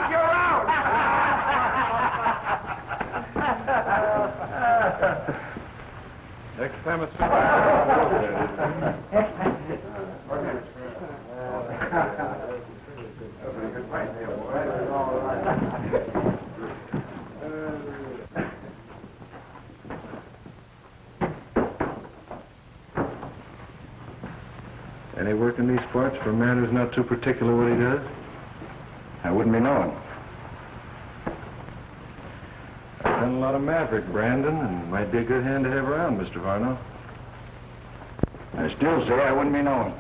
You're out! Next time it's... Any work in these parts for a man who's not too particular what he does? I wouldn't be knowing. I've done a lot of maverick, Brandon, and might be a good hand to have around, Mr. Varno. I still say I wouldn't be knowing.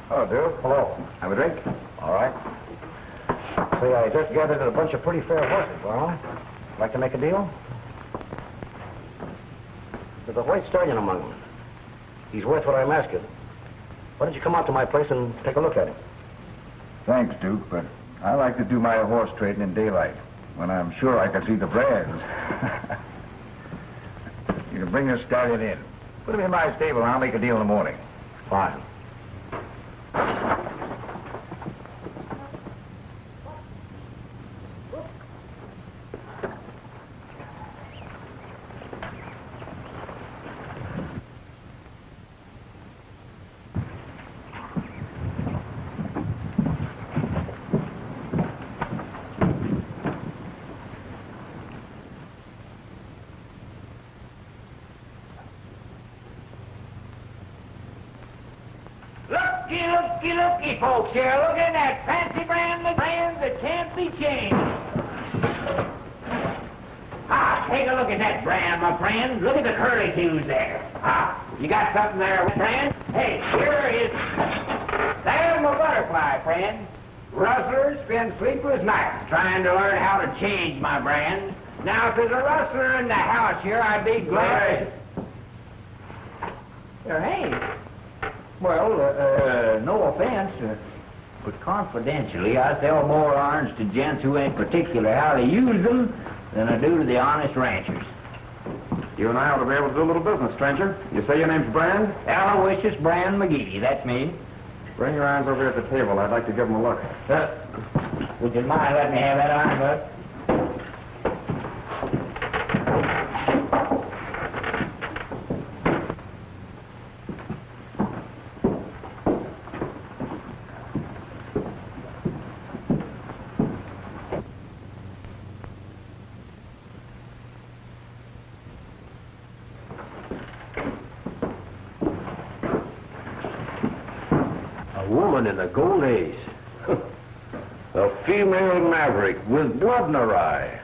Hello, Duke. Hello. Have a drink? All right. Say, I just gathered a bunch of pretty fair horses, well, like to make a deal? There's a white stallion among them. He's worth what I'm asking. Why don't you come out to my place and take a look at him? Thanks, Duke, but I like to do my horse trading in daylight, when I'm sure I can see the brands. You can bring this stallion in. Put him in my stable and I'll make a deal in the morning. Fine. Looky, folks here. Look at that fancy brand that can't be changed. Ah, take a look at that brand, my friend. Look at the curlicues there. Ah, you got something there, friend? Hey, here is... There's my butterfly, friend. Rustlers spend sleepless nights trying to learn how to change my brand. Now, if there's a rustler in the house here, I'd be glad... Hey. Well, no offense, but confidentially, I sell more irons to gents who ain't particular how to use them than I do to the honest ranchers. You and I ought to be able to do a little business, stranger. You say your name's Brand? Aloysius Brand McGee, that's me. Bring your irons over here at the table. I'd like to give them a look. Would you mind letting me have that iron, bud? In the gold age. A female maverick with blood in her eye.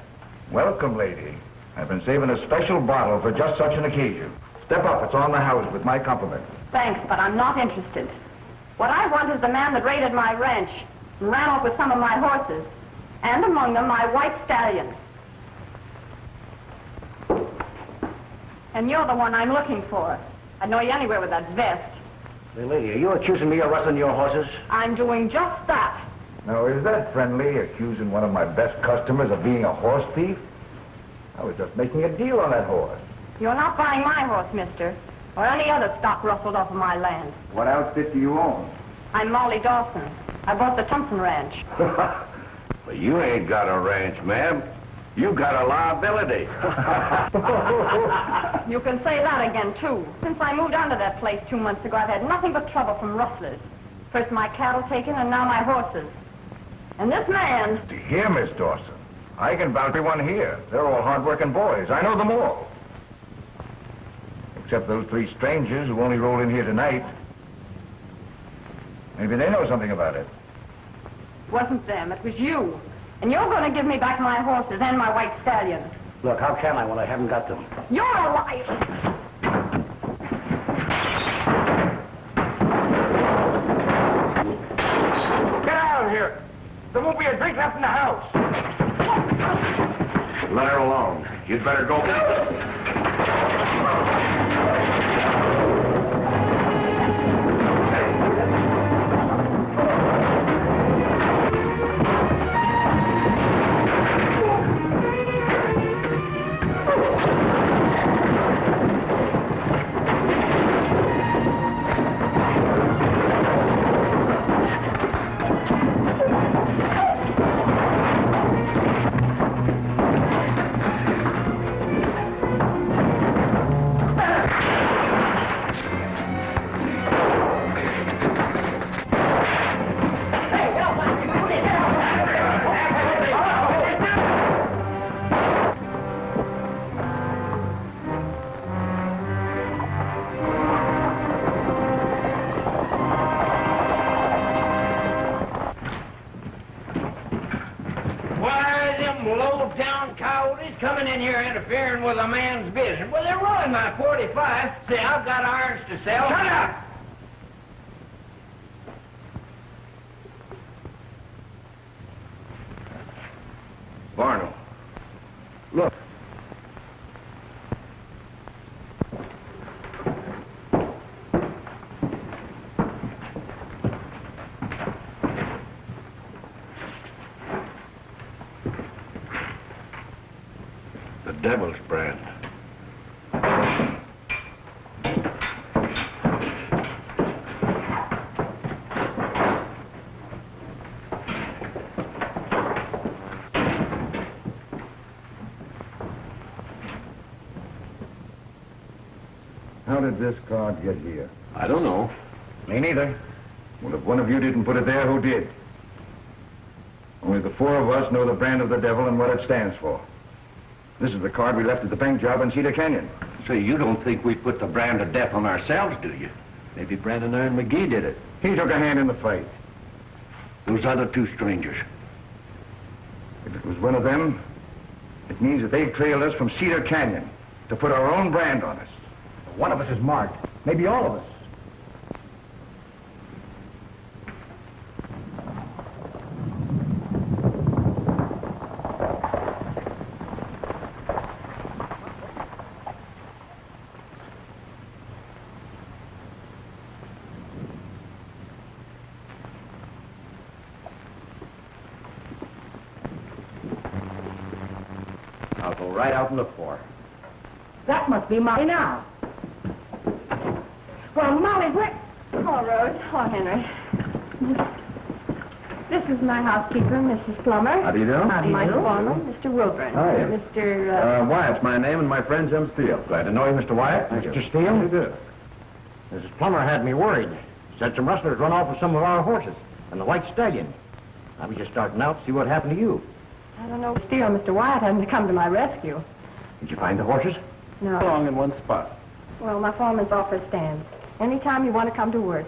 Welcome, lady. I've been saving a special bottle for just such an occasion. Step up, it's on the house with my compliments. Thanks, but I'm not interested. What I want is the man that raided my ranch and ran off with some of my horses, and among them my white stallion. And you're the one I'm looking for. I'd know you anywhere with that vest. Hey, lady, are you accusing me of rustling your horses? I'm doing just that. Now, is that friendly, accusing one of my best customers of being a horse thief? I was just making a deal on that horse. You're not buying my horse, mister, or any other stock rustled off of my land. What outfit do you own? I'm Molly Dawson. I bought the Thompson Ranch. But you ain't got a ranch, ma'am. You got a liability. You can say that again, too. Since I moved onto that place 2 months ago, I've had nothing but trouble from rustlers. First my cattle taken, and now my horses. And this man... See here, Miss Dawson. I can vouch for everyone here. They're all hard-working boys. I know them all. Except those 3 strangers who only rolled in here tonight. Maybe they know something about it. It wasn't them, it was you. And you're going to give me back my horses and my white stallion. Look, how can I when I haven't got them? You're a liar! Get out of here! There won't be a drink left in the house. Let her alone. You'd better go. coyotes coming in here interfering with a man's business. Well, they're rolling my 45. Say, I've got irons to sell. Shut up! Barno, look. The devil's brand. How did this card get here? I don't know. Me neither. Well, if one of you didn't put it there, who did? Only the four of us know the brand of the devil and what it stands for. This is the card we left at the bank job in Cedar Canyon. So you don't think we put the brand of death on ourselves, do you? Maybe Brandon Iron McGee did it. He took a hand in the fight. Those other two strangers. If it was one of them, it means that they've trailed us from Cedar Canyon to put our own brand on us. One of us is marked. Maybe all of us. I'll go right out and look for her. That must be Molly now. Well, Molly, where... Hello, Rose. Hello, Henry. This is my housekeeper, Mrs. Plummer. How do you do? How do you My do? foreman, Mr. Wilkerson. Hi. Mr. Wyatt's my name and my friend Jim Steele. Glad to know you, Mr. Wyatt. Mr. Steele? How do you do? Mrs. Plummer had me worried. Said some rustlers run off with some of our horses and the white stallion. I was just starting out to see what happened to you. I don't know, Steele, Mr. Wyatt hasn't come to my rescue. Did you find the horses? No. Along in one spot. Well, my foreman's office stands. Anytime you want to come to work.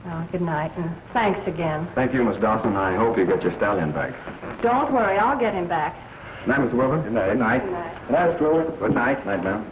Well, good night, and thanks again. Thank you, Miss Dawson. I hope you get your stallion back. Don't worry, I'll get him back. Good night, Mr. Wilbur. Good night. Good night. Good night. Good night, Mr. Wilbur. Good night. Night, ma'am.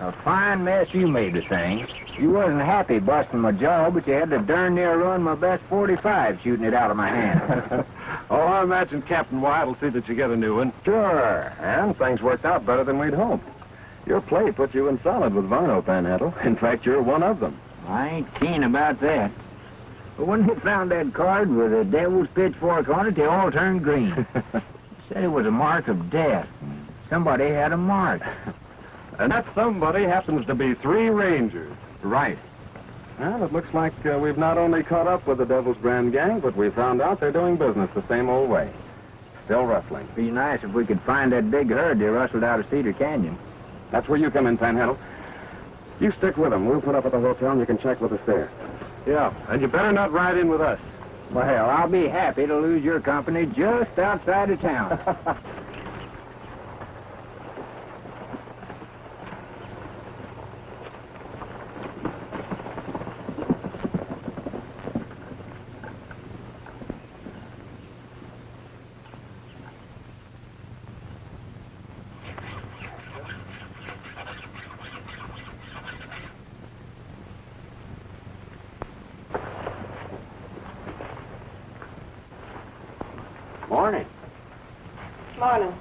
A fine mess you made the thing. You wasn't happy busting my jaw, but you had to darn near ruin my best 45 shooting it out of my hand. Oh, I imagine Captain Wyatt will see that you get a new one. Sure. And things worked out better than we'd hoped. Your play put you in solid with Varno, Panhandle. In fact, you're one of them. I ain't keen about that. But when they found that card with a devil's pitchfork on it, they all turned green. Said it was a mark of death. Somebody had a mark. And that somebody happens to be 3 Rangers. Right. Well, it looks like we've not only caught up with the Devil's Brand gang, but we found out they're doing business the same old way. Still rustling. Be nice if we could find that big herd they rustled out of Cedar Canyon. That's where you come in, Panhandle. You stick with them. We'll put up at the hotel and you can check with us there. Yeah, and you better not ride in with us. Well, I'll be happy to lose your company just outside of town. Morning. Morning.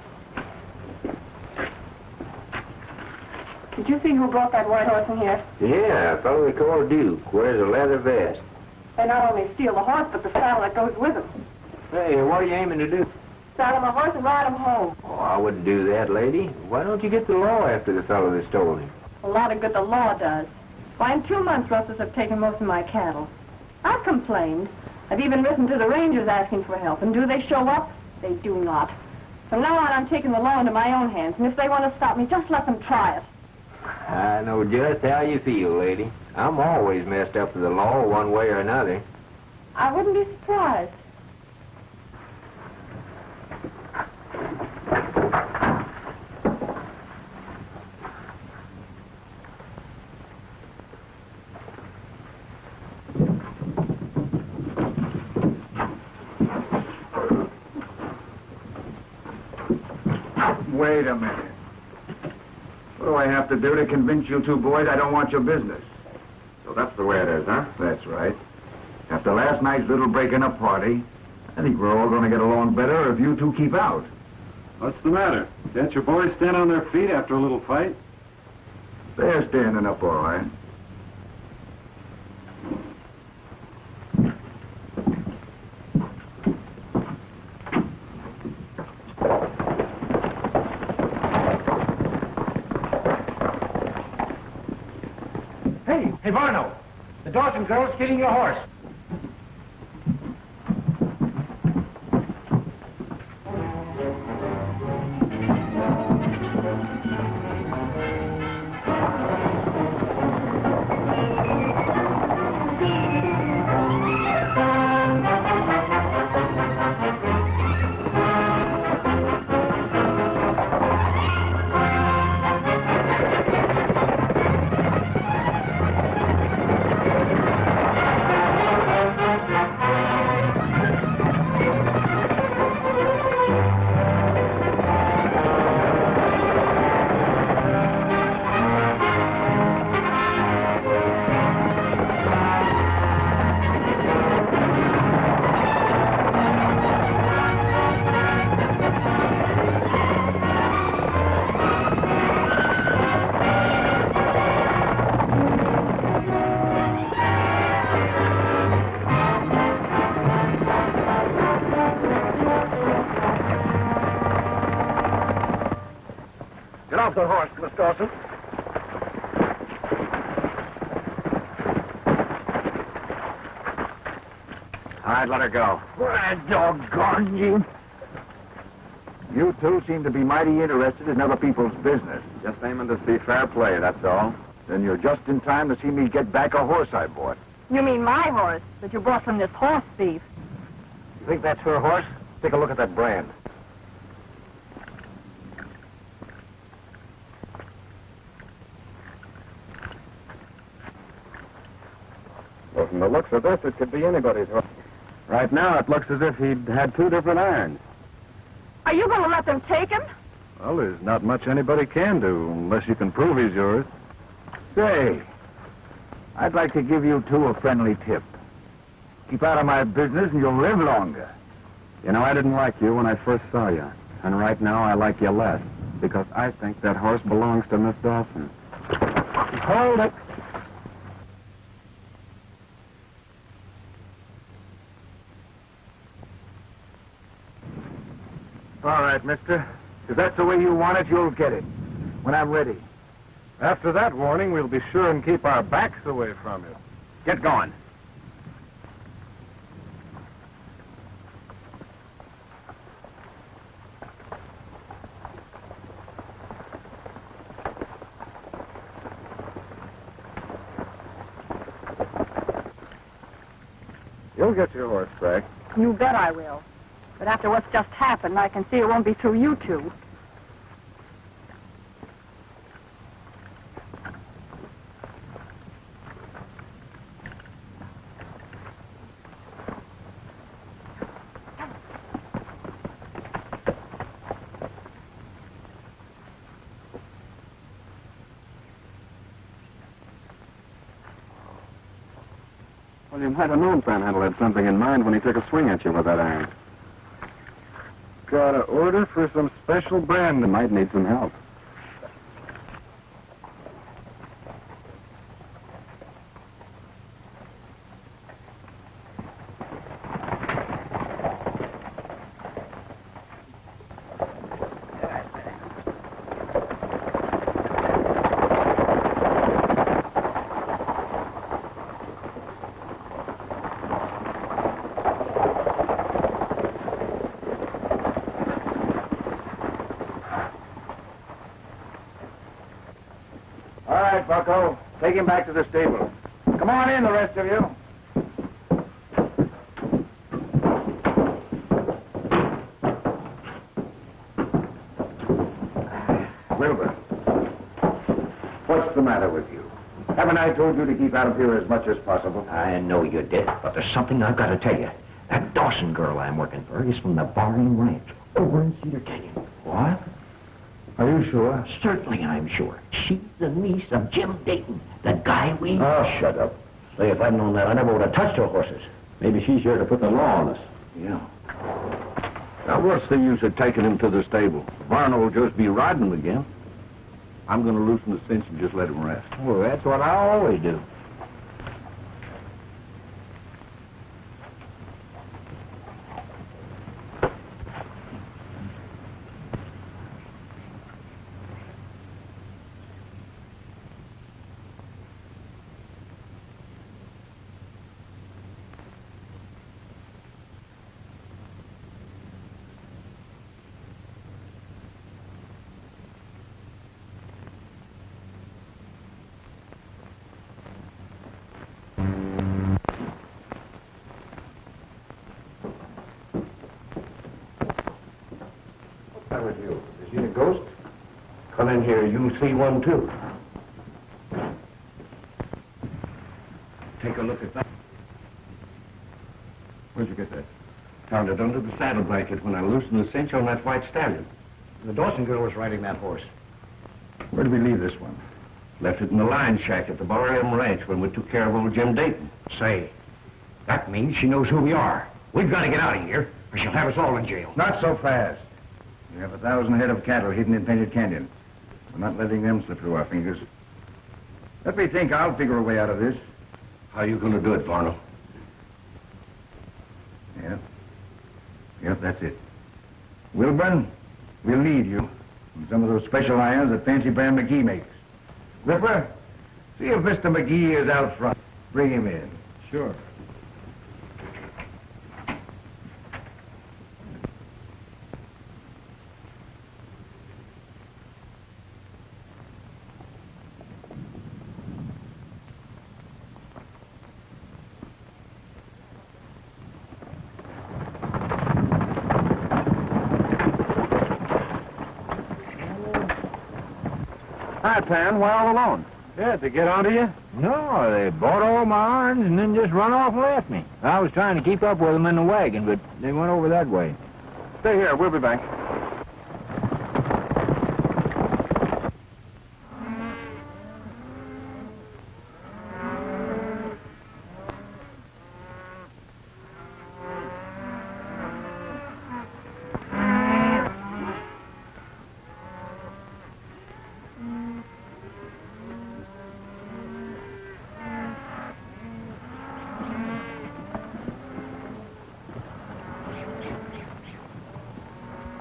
Did you see who brought that white horse in here? Yeah, a fellow we call Duke. Wears a leather vest. They not only steal the horse, but the saddle that goes with him. Hey, what are you aiming to do? Saddle my horse and ride him home. Oh, I wouldn't do that, lady. Why don't you get the law after the fellow that stole him? A lot of good the law does. Why, in 2 months, rustlers have taken most of my cattle. I've complained. I've even written to the rangers asking for help. And do they show up? They do not. From now on, I'm taking the law into my own hands. And if they want to stop me, just let them try it. I know just how you feel, lady. I'm always messed up with the law one way or another. I wouldn't be surprised. Wait a minute. What do I have to do to convince you two boys I don't want your business? So that's the way it is, huh? That's right. After last night's little breaking up party, I think we're all going to get along better if you two keep out. What's the matter? Can't your boys stand on their feet after a little fight? They're standing up all right. Hey, Varno, the Dawson girl's stealing your horse. Off the horse, Miss Dawson. All right, let her go. Why, doggone you. You two seem to be mighty interested in other people's business. Just aiming to see fair play, that's all. Then you're just in time to see me get back a horse I bought. You mean my horse that you bought from this horse thief? You think that's her horse? Take a look at that brand. Well, from the looks of this, it could be anybody's horse. Right now, it looks as if he'd had 2 different irons. Are you going to let them take him? Well, there's not much anybody can do, unless you can prove he's yours. Say, I'd like to give you two a friendly tip. Keep out of my business and you'll live longer. You know, I didn't like you when I first saw you. And right now, I like you less. Because I think that horse belongs to Miss Dawson. Hold it. All right, mister. If that's the way you want it, you'll get it. When I'm ready. After that warning, we'll be sure and keep our backs away from you. Get going. You'll get your horse back. You bet I will. But after what's just happened, I can see it won't be through you two. Well, you might have known Panhandle had something in mind when he took a swing at you with that iron. Got an order for some special brand that might need some help. right, Bucko. Take him back to the stable. Come on in, the rest of you. Wilbur, what's the matter with you? Haven't I told you to keep out of here as much as possible? I know you did, but there's something I've got to tell you. That Dawson girl I'm working for is from the Barring Ranch over in Cedar Canyon. What? Are you sure? Certainly I'm sure. She's the niece of Jim Dayton, the guy we... Oh, shut up. Say, if I'd known that, I never would have touched her horses. Maybe she's here to put the law on us. Yeah. Now, what's the use of taking him to the stable? Varno will just be riding him again. I'm going to loosen the cinch and just let him rest. Well, that's what I always do. With you. Is he a ghost? Come in here. You see one, too. Take a look at that. Where'd you get that? Found it under the saddle blanket when I loosened the cinch on that white stallion. The Dawson girl was riding that horse. Where did we leave this one? Left it in the line shack at the Barring Ranch when we took care of old Jim Dayton. Say, that means she knows who we are. We've got to get out of here, or she'll have us all in jail. Not so fast. We have 1,000 head of cattle hidden in Painted Canyon. We're not letting them slip through our fingers. Let me think. I'll figure a way out of this. How you going to do it, Varno? Yeah. Yep, that's it. Wilburn, we'll need you. And some of those special irons that Fancy Brand McGee makes. Ripper, see if Mr. McGee is out front. Bring him in. Sure. Hi, Pan. Why all alone? Yeah, to get onto you? No, they bought all my irons and then just run off and left me. I was trying to keep up with them in the wagon, but they went over that way. Stay here. We'll be back.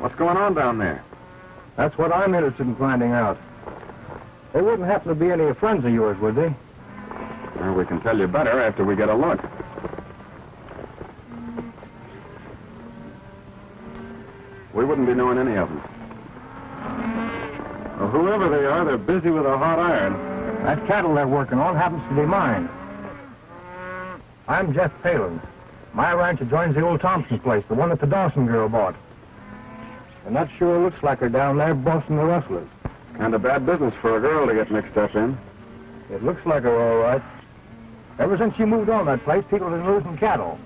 What's going on down there? That's what I'm interested in finding out. They wouldn't happen to be any friends of yours, would they? Well, we can tell you better after we get a look. We wouldn't be knowing any of them. Well, whoever they are, they're busy with a hot iron. That cattle they're working on happens to be mine. I'm Jeff Palin. My ranch adjoins the old Thompson place, the one that the Dawson girl bought. And that sure looks like her down there bossing the rustlers. Kind of bad business for a girl to get mixed up in. It looks like her, all right. Ever since she moved on that place, people have been losing cattle.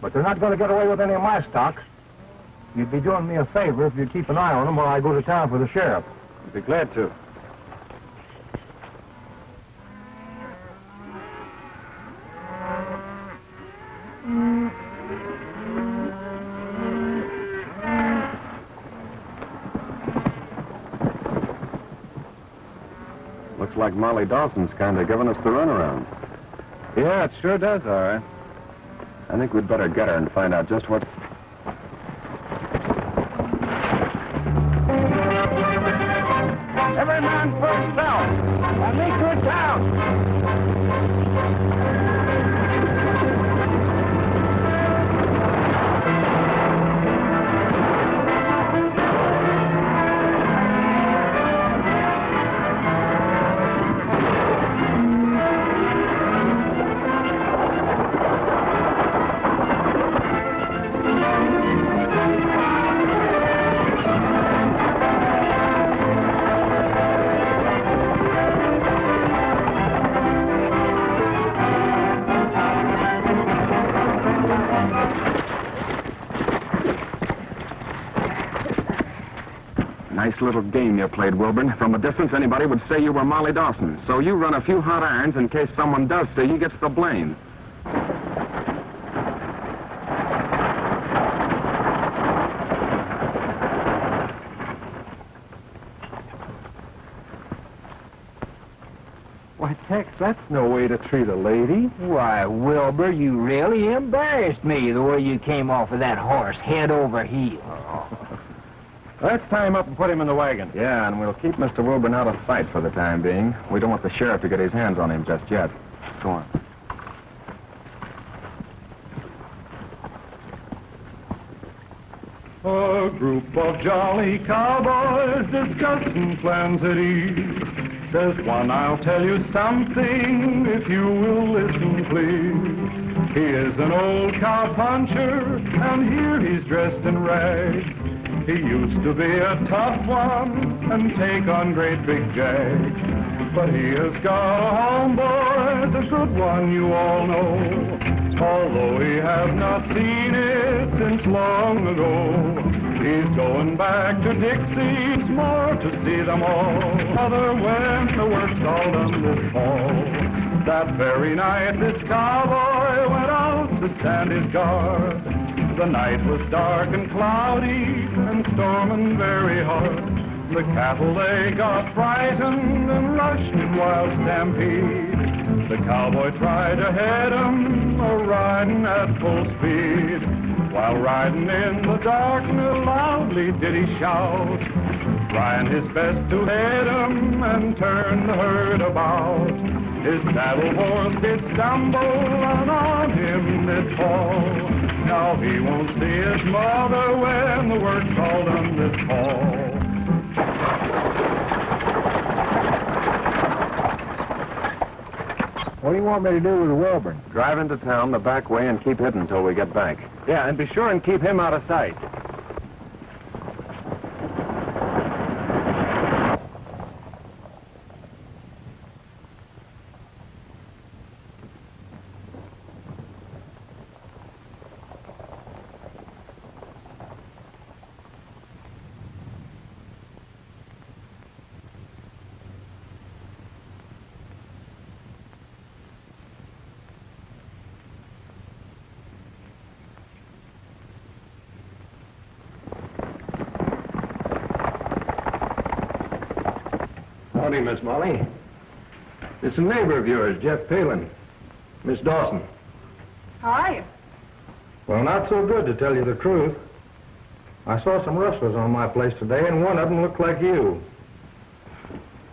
But they're not going to get away with any of my stocks. You'd be doing me a favor if you'd keep an eye on them while I go to town for the sheriff. I'd be glad to. Looks like Molly Dawson's kind of giving us the runaround. Yeah, it sure does, all right. I think we'd better get her and find out just what... Every man for himself. And me to town. Nice little game you played, Wilburn. From a distance, anybody would say you were Molly Dawson. So you run a few hot irons in case someone does see you gets the blame. Why, Tex, that's no way to treat a lady. Why, Wilbur, you really embarrassed me the way you came off of that horse, head over heels. Let's tie him up and put him in the wagon. Yeah, and we'll keep Mr. Wilburn out of sight for the time being. We don't want the sheriff to get his hands on him just yet. Go on. A group of jolly cowboys discussing plans at ease. Says one, I'll tell you something, if you will listen, please. He is an old cowpuncher, and here he's dressed in rags. He used to be a tough one and take on great big jags. But he has got a homeboy, a good one you all know. Although he has not seen it since long ago. He's going back to Dixie's more to see them all. Mother, when the work's all done this fall. That very night this cowboy went out to stand his guard. The night was dark and cloudy and storming very hard. The cattle, they got frightened and rushed in wild stampede. The cowboy tried to head 'em, riding at full speed. While riding in the darkness, loudly did he shout, trying his best to head 'em and turn the herd about. His saddle horse did stumble and on him did fall. Now he won't see his mother when the work's all done this fall. What do you want me to do with Wilburn? Drive into town the back way and keep hidden until we get back. Yeah, and be sure and keep him out of sight. Howdy, Miss Molly. It's a neighbor of yours, Jeff Palin. Miss Dawson. How are you? Well, not so good, to tell you the truth. I saw some rustlers on my place today, and one of them looked like you.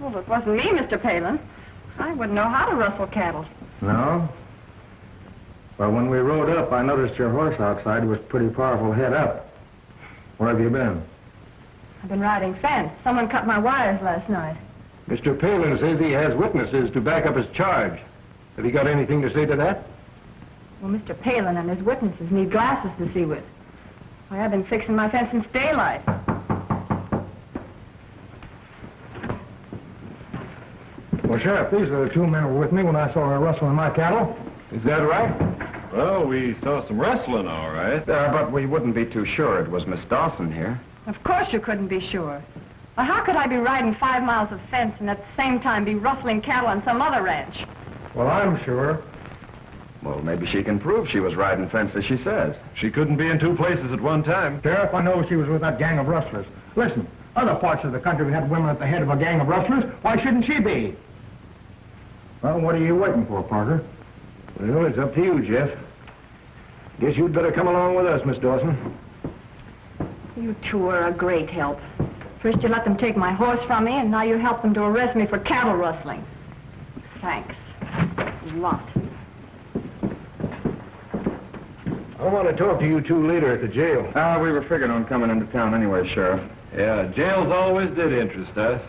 Well, it wasn't me, Mr. Palin. I wouldn't know how to rustle cattle. No? Well, when we rode up, I noticed your horse outside was pretty powerful head up. Where have you been? I've been riding fence. Someone cut my wires last night. Mr. Palin says he has witnesses to back up his charge. Have you got anything to say to that? Well, Mr. Palin and his witnesses need glasses to see with. Why, I've been fixing my fence since daylight. Well, Sheriff, these are the two men who were with me when I saw her rustling my cattle. Is that right? Well, we saw some rustling, all right. But we wouldn't be too sure it was Miss Dawson here. Of course you couldn't be sure. Well, how could I be riding 5 miles of fence and at the same time be rustling cattle on some other ranch? Well, I'm sure. Well, maybe she can prove she was riding fence as she says. She couldn't be in two places at one time. Sheriff, I know she was with that gang of rustlers. Listen, other parts of the country had women at the head of a gang of rustlers. Why shouldn't she be? Well, what are you waiting for, Parker? Well, it's up to you, Jeff. Guess you'd better come along with us, Miss Dawson. You two are a great help. First you let them take my horse from me, and now you help them to arrest me for cattle rustling. Thanks. A lot. I want to talk to you two later at the jail. We were figuring on coming into town anyway, Sheriff. Yeah, jails always did interest us.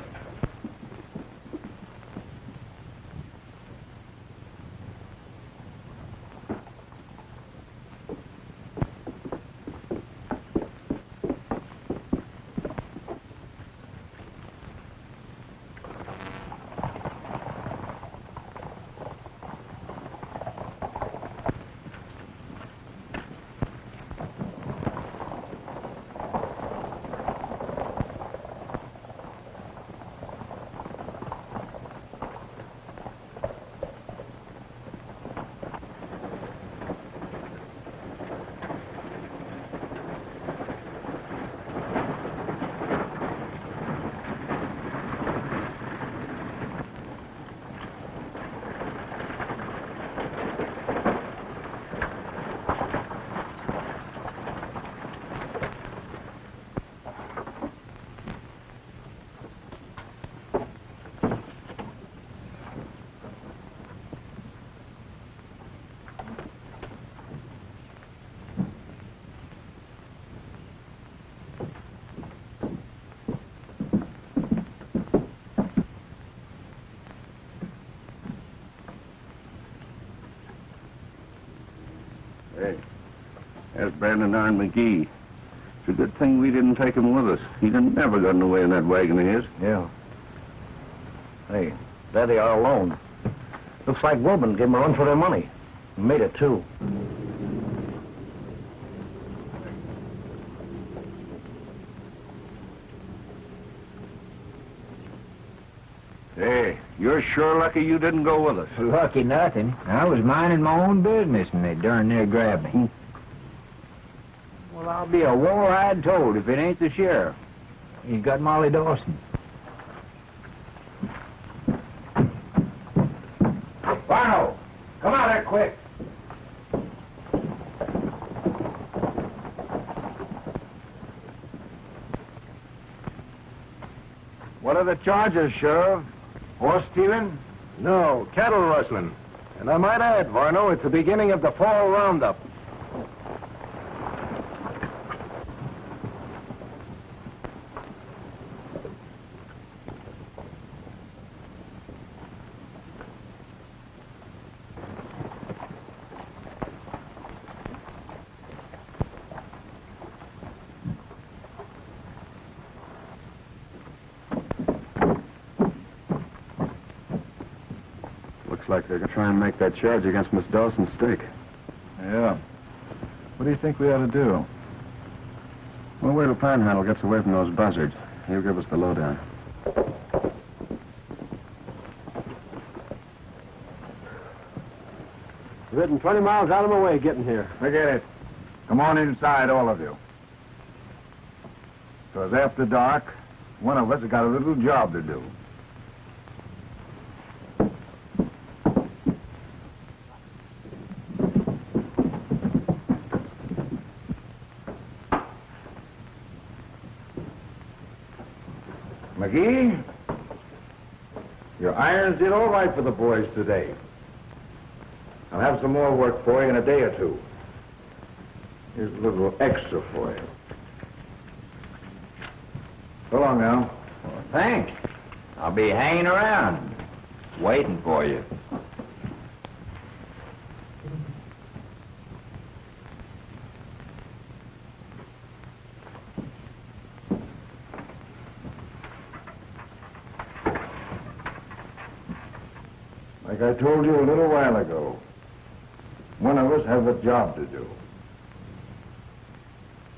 Brandon Iron McGee. It's a good thing we didn't take him with us. He'd have never gotten away in that wagon of his. Yeah. Hey, there they are alone. Looks like Wilburn gave them a run for their money. And made it, too. Hey, you're sure lucky you didn't go with us. Lucky nothing. I was minding my own business and they darn near grabbed me. Well, I'll be a war-eyed toad if it ain't the sheriff. He's got Molly Dawson. Barno, come out here quick. What are the charges, Sheriff? Horse stealing? No, cattle rustling. And I might add, Varno, it's the beginning of the fall roundup. Looks like they're going to try and make that charge against Miss Dawson's stake. Yeah. What do you think we ought to do? We'll wait till Panhandle gets away from those buzzards. He'll give us the lowdown. Ridden 20 miles out of my way getting here. Forget it. Come on inside, all of you. Because after dark, one of us has got a little job to do. McGee, your irons did all right for the boys today. I'll have some more work for you in a day or two. Here's a little extra for you. So long now. Well, thanks. I'll be hanging around, waiting for you. Like I told you a little while ago, one of us has a job to do.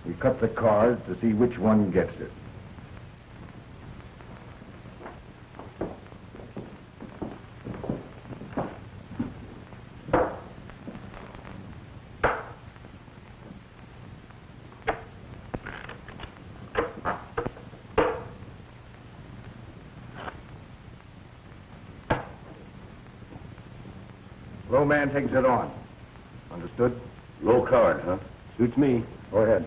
We cut the cards to see which one gets it. Low man takes it on. Understood? Low card, huh? Suits me. Go ahead.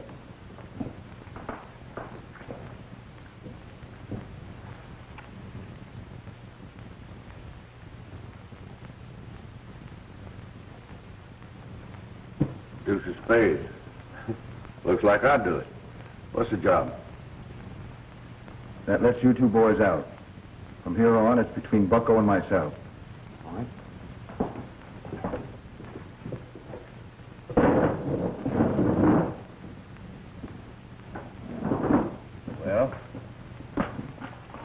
Deuce of spades. Looks like I'd do it. What's the job? That lets you two boys out. From here on, it's between Bucko and myself. All right? Well,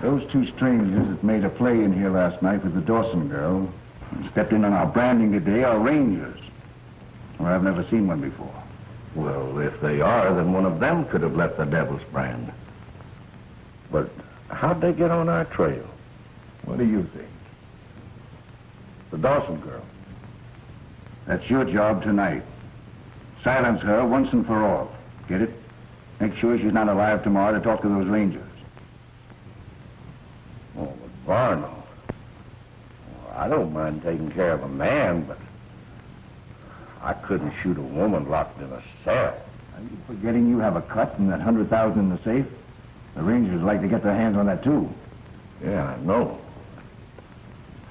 those two strangers that made a play in here last night with the Dawson girl and stepped in on our branding today are rangers. Well, I've never seen one before. Well, if they are, then one of them could have left the devil's brand. But how'd they get on our trail? What do you think? The Dawson girl. That's your job tonight. Silence her once and for all. Get it? Make sure she's not alive tomorrow to talk to those rangers. Oh, but Varno. Well, I don't mind taking care of a man, but I couldn't shoot a woman locked in a cell. Are you forgetting you have a cut and that 100,000 in the safe? The rangers like to get their hands on that, too. Yeah, I know.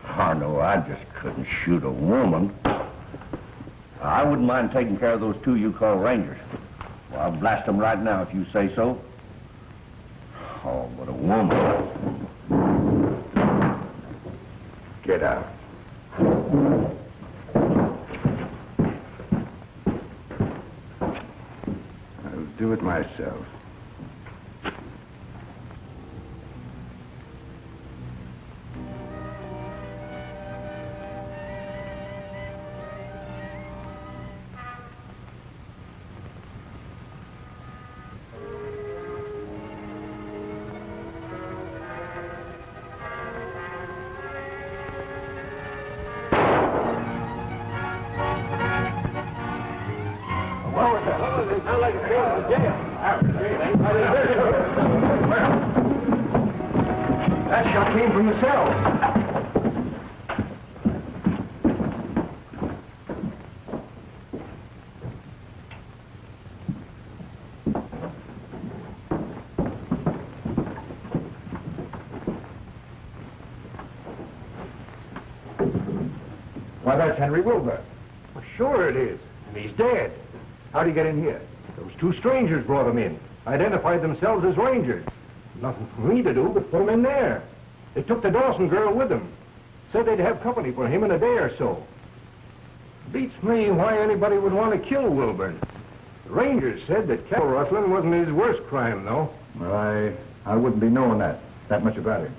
Varno, I just couldn't shoot a woman. I wouldn't mind taking care of those two you call rangers. Well, I'll blast them right now if you say so. Oh, but a woman. Get out. do it myself. That shot came from the cell. Why, that's Henry Wilbur. Well, sure it is. And he's dead. How'd he get in here? Those two strangers brought him in. Identified themselves as rangers. Nothing for me to do but put him in there. They took the Dawson girl with them. Said they'd have company for him in a day or so. Beats me why anybody would want to kill Wilburn. The rangers said that cattle rustling wasn't his worst crime, though. Well, I wouldn't be knowing that much about him.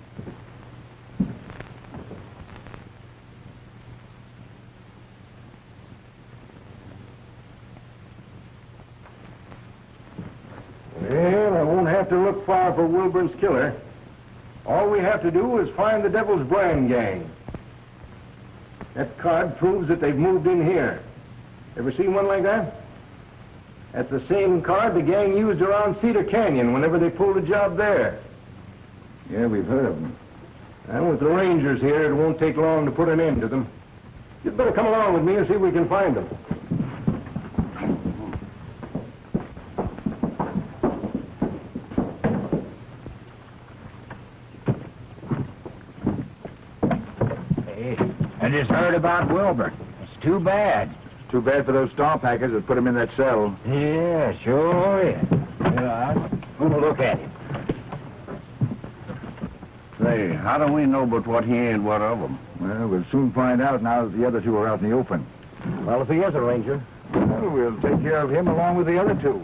Well, I won't have to look far for Wilburn's killer. All we have to do is find the Devil's Brand gang. That card proves that they've moved in here. Ever seen one like that? That's the same card the gang used around Cedar Canyon whenever they pulled a job there. Yeah, we've heard of them. And with the rangers here, it won't take long to put an end to them. You'd better come along with me and see if we can find them. I just heard about Wilbur. It's too bad. It's too bad for those star packers that put him in that cell. Yeah, sure is. Yeah, I'm gonna look at him. Say, how do we know but what he ain't one of them? Well, we'll soon find out now that the other two are out in the open. Well, if he is a ranger, Well, we'll take care of him along with the other two.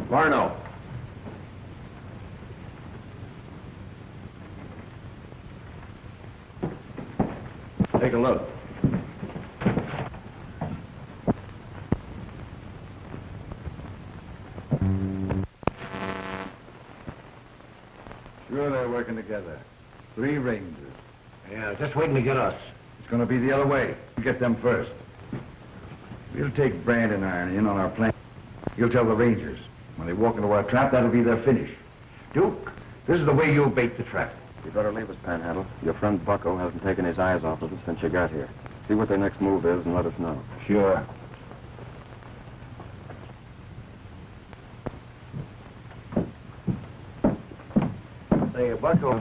Varno. Take a look. Sure, they're working together. 3 rangers. Yeah, just waiting to get us. It's going to be the other way. We'll get them first. We'll take Brandon Iron in on our plan. He'll tell the rangers. When they walk into our trap, that'll be their finish. Duke, this is the way you'll bait the trap. You better leave us, Panhandle. Your friend Bucko hasn't taken his eyes off of us since you got here. See what their next move is and let us know. Sure. Say, Bucko.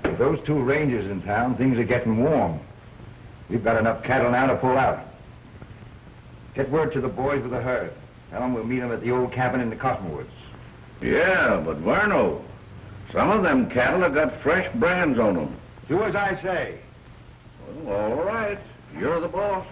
With those 2 rangers in town, things are getting warm. We've got enough cattle now to pull out. Get word to the boys with the herd. Tell them we'll meet them at the old cabin in the cottonwoods. Yeah, but Varno, some of them cattle have got fresh brands on them. Do as I say. Well, all right. You're the boss.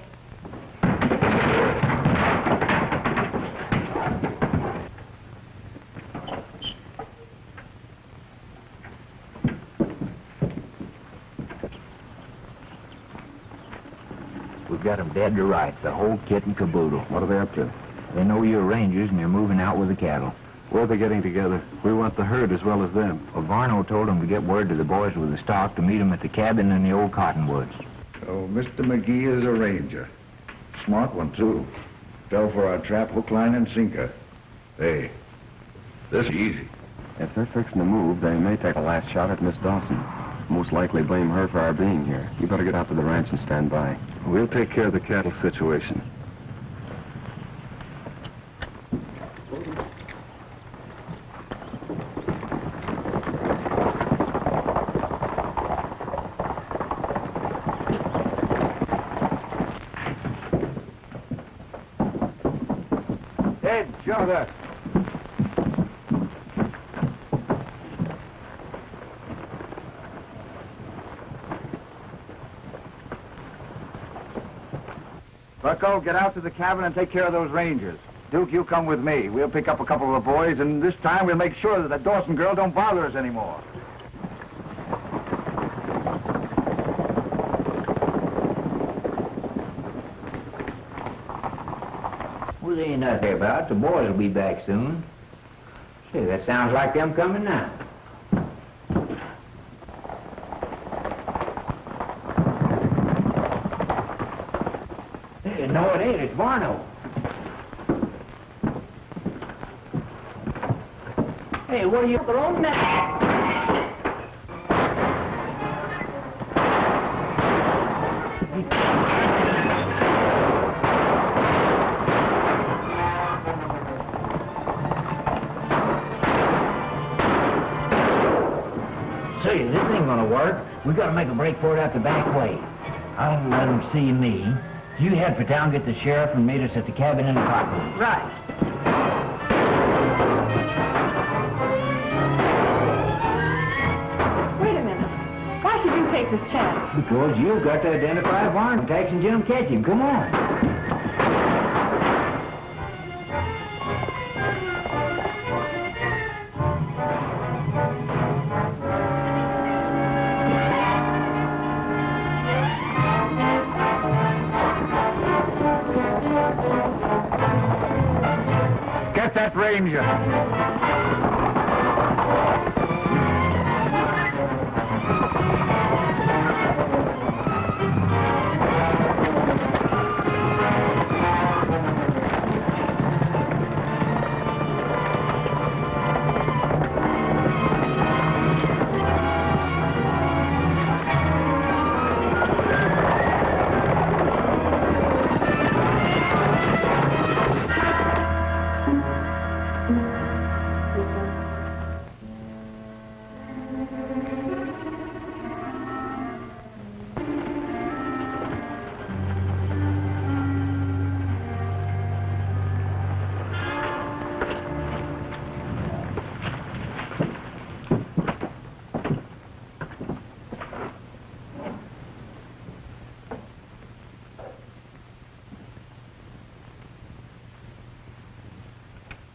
We've got 'em dead to rights, the whole kit and caboodle. What are they up to? They know you're rangers and you're moving out with the cattle. Where are they getting together? We want the herd as well as them. Well, Varno told them to get word to the boys with the stock to meet him at the cabin in the old cottonwoods. So Mr. McGee is a ranger. Smart one, too. Fell for our trap, hook, line, and sinker. Hey, this is easy. If they're fixing to move, they may take a last shot at Miss Dawson. Most likely blame her for our being here. You better get out to the ranch and stand by. We'll take care of the cattle situation. Ed, show that. Bucko, get out to the cabin and take care of those rangers. Duke, you come with me. We'll pick up a couple of the boys, and this time we'll make sure that the Dawson girl don't bother us anymore. Well, they ain't nothing about. The boys will be back soon. Say, that sounds like them coming now. Hey, no, it ain't. It's Varno. Hey, what are you throwing that? Say, this ain't gonna work. We gotta make a break for it out the back way. I'll let them see me. You head for town, get the sheriff, and meet us at the cabin in the cottonwoods. Right. Wait a minute. Why should you take this chance? Because you've got to identify Varno. Tex and Jim catch him. Come on. Get that ranger.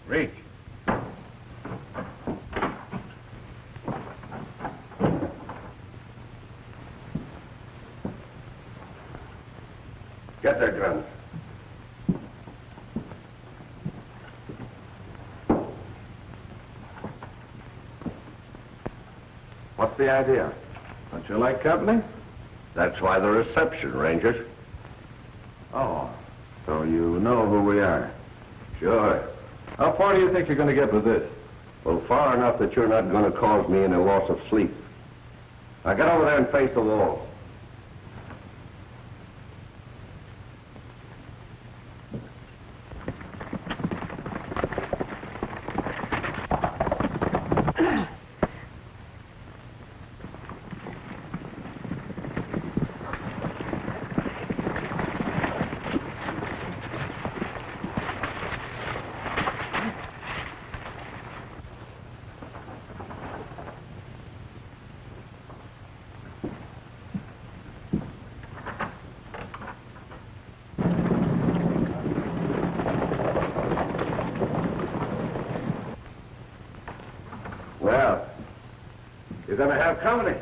Reach. Get their guns. What's the idea? Don't you like company? That's why the reception, Rangers. Oh, so you know who we are. Sure. How far do you think you're going to get with this? Well, far enough that you're not going to cause me any loss of sleep. Now get over there and face the wall. Well, you're going to have company.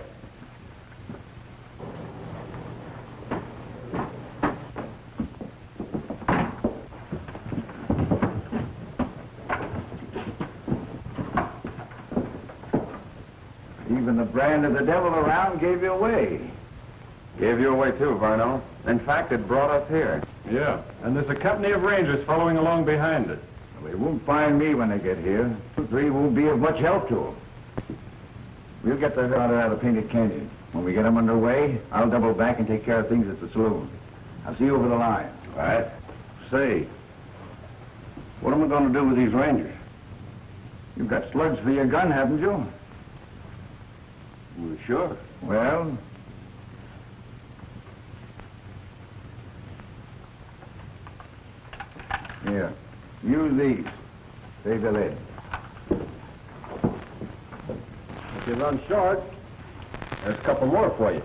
the brand of the devil around gave you away. Gave you away too, Varno. In fact, it brought us here. Yeah, and there's a company of rangers following along behind it. They won't find me when they get here. You three won't be of much help to them. We'll get the hell out of the Painted Canyon. When we get them underway, I'll double back and take care of things at the saloon. I'll see you over the line. All right. Say, what am I going to do with these rangers? You've got slugs for your gun, haven't you? Well, sure. Well, here. Use these. Save the lead. If you run short, there's a couple more for you.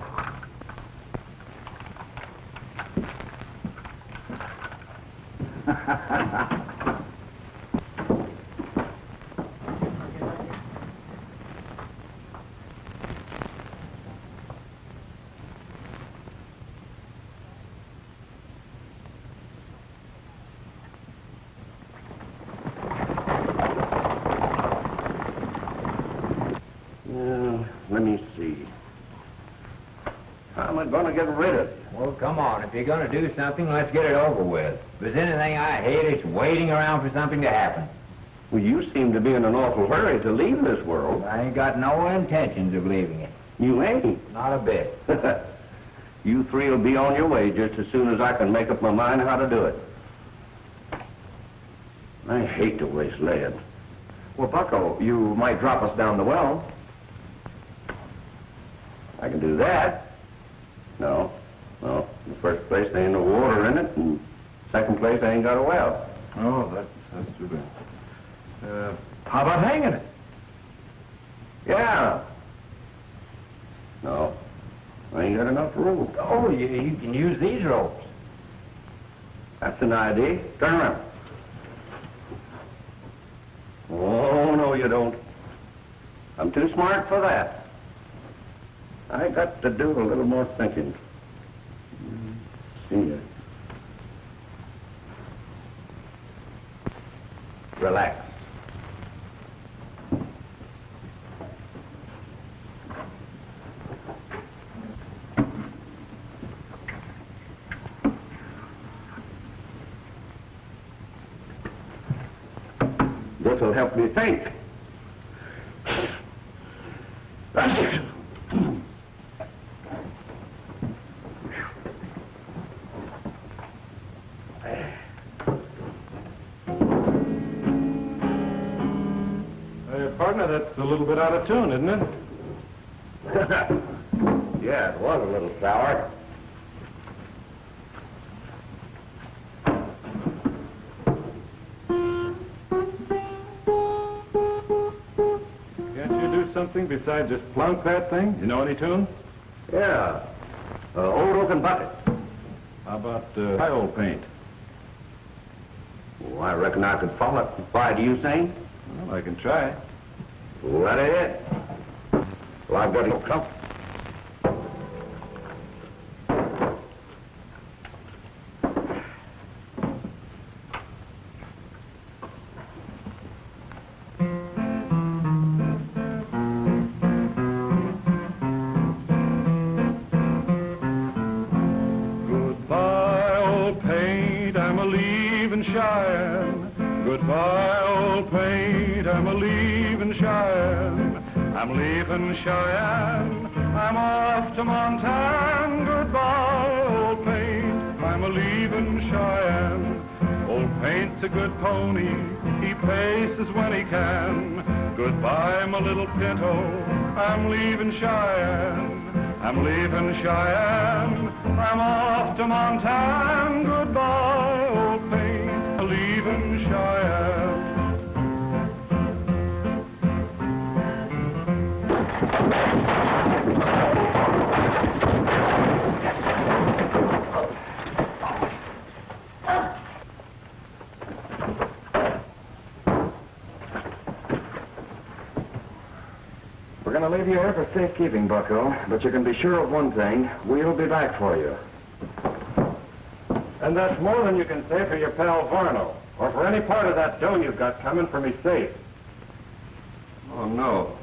Let me see. How am I going to get rid of it? Well, come on. If you're going to do something, let's get it over with. If there's anything I hate, it's waiting around for something to happen. Well, you seem to be in an awful hurry to leave this world. I ain't got no intentions of leaving it. You ain't. Not a bit. You three will be on your way just as soon as I can make up my mind how to do it. I hate to waste lead. Well, Bucko, you might drop us down the well. I can do that. No. Well, in the first place, there ain't no water in it, and second place, I ain't got a well. Oh, that's too bad. How about hanging it? Yeah. No. I ain't got enough room. Oh, you can use these ropes. That's an idea. Turn around. Oh, no, you don't. I'm too smart for that. I got to do a little more thinking. See ya. Relax. This will help me think. Partner, that's a little bit out of tune, isn't it? Yeah, it was a little sour. Can't you do something besides just plunk that thing? You know any tune? Yeah. Old oaken bucket. How about high old paint? Oh, I reckon I could follow it. Why, do you sing? Well, I can try. Let it. Well, I've got to come. Goodbye, old paint, I'm a-leaving Cheyenne. Goodbye, old paint, I'm a-leaving Cheyenne. I'm leaving Cheyenne, I'm off to Montana. Goodbye, old paint, I'm a-leaving Cheyenne. Old paint's a good pony, he paces when he can. Goodbye, my little pinto, I'm leaving Cheyenne. I'm leaving Cheyenne, I'm off to Montana. Goodbye, old paint, I'm leaving Cheyenne. We're going to leave you here for safekeeping, Bucko, but you can be sure of one thing. We'll be back for you. And that's more than you can say for your pal Varno, or for any part of that dough you've got coming for me safe. Oh, no.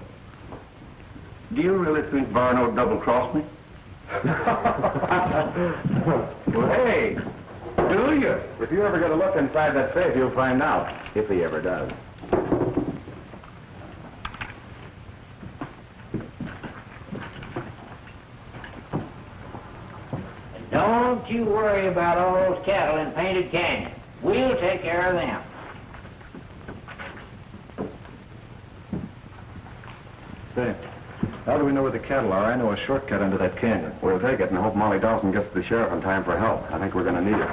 Do you really think Varno double-crossed me? Well, hey, do you? If you ever get a look inside that safe, you'll find out, if he ever does. Don't you worry about all those cattle in Painted Canyon. We'll take care of them. Say, how do we know where the cattle are? I know a shortcut into that canyon. We'll take it and hope Molly Dawson gets to the sheriff in time for help. I think we're going to need it.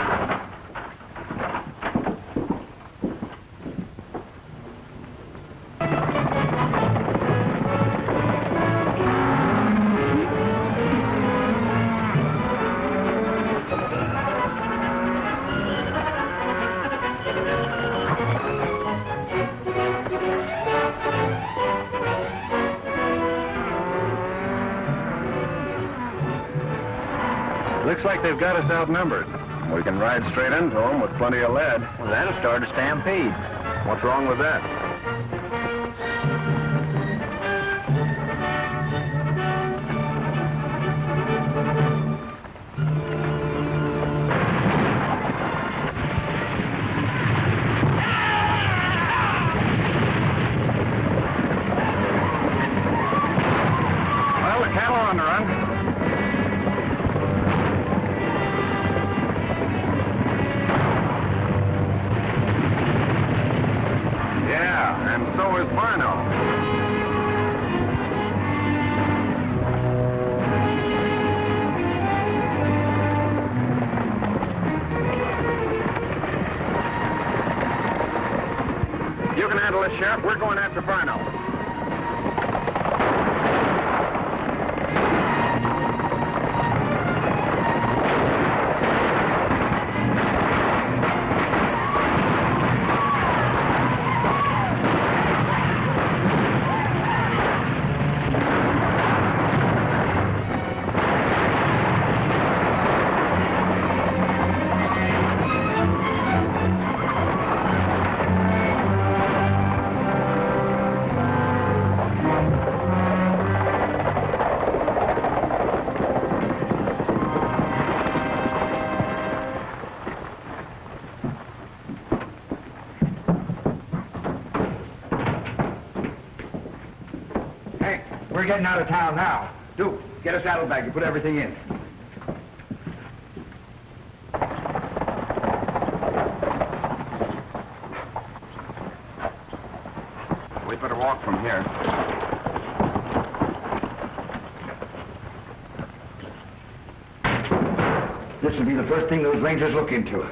Looks like they've got us outnumbered. We can ride straight into them with plenty of lead. Well, that'll start a stampede. What's wrong with that? Well, the cattle are on the run. And so is Varno. You can handle this, Sheriff. We're going after Varno. We're getting out of town now. Do, get a saddlebag and put everything in. We'd better walk from here. This will be the first thing those rangers look into.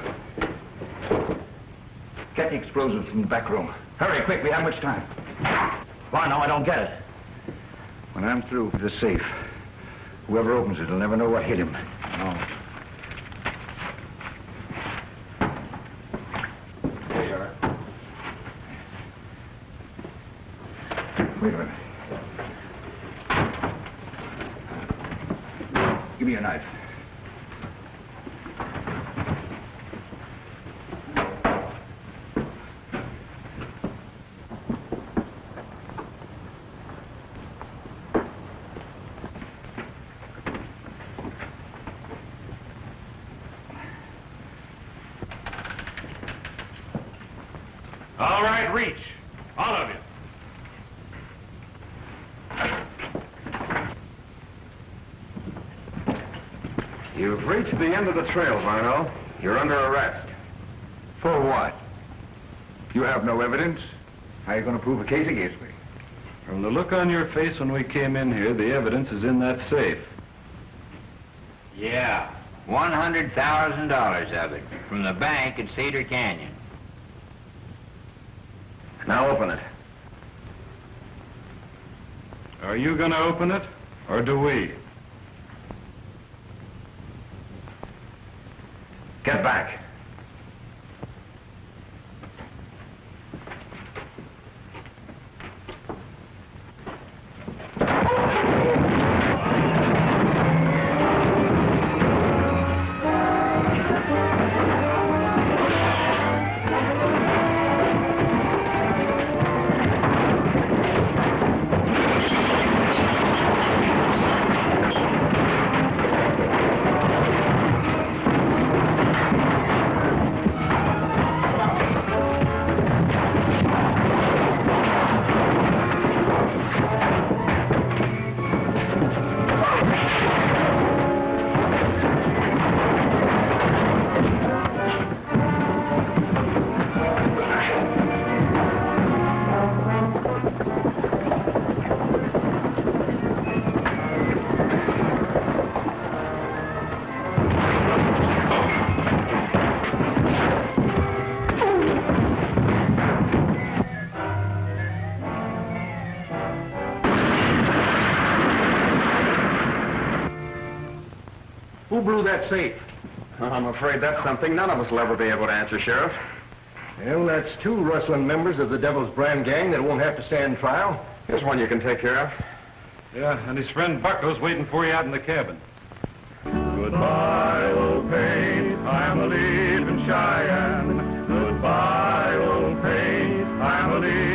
Get the explosives from the back room. Hurry, quick, we haven't much time. Why, no, I don't get it. When I'm through with the safe, whoever opens it will never know what hit him. No. Here you are. Wait a minute. Give me your knife. All right, reach. All of you. You've reached the end of the trail, Varno. You're under arrest. For what? You have no evidence? How are you going to prove a case against me? From the look on your face when we came in here, the evidence is in that safe. Yeah, $100,000 of it from the bank at Cedar Canyon. Now open it. Are you going to open it, or do we? Get back. Who blew that safe? I'm afraid that's something none of us will ever be able to answer, Sheriff. Well, that's 2 rustling members of the Devil's Brand gang that won't have to stand trial. Here's one you can take care of. Yeah, and his friend Bucko's waiting for you out in the cabin. Goodbye, old paint, I'm a leaving Cheyenne. Goodbye, old paint, I'm a leaving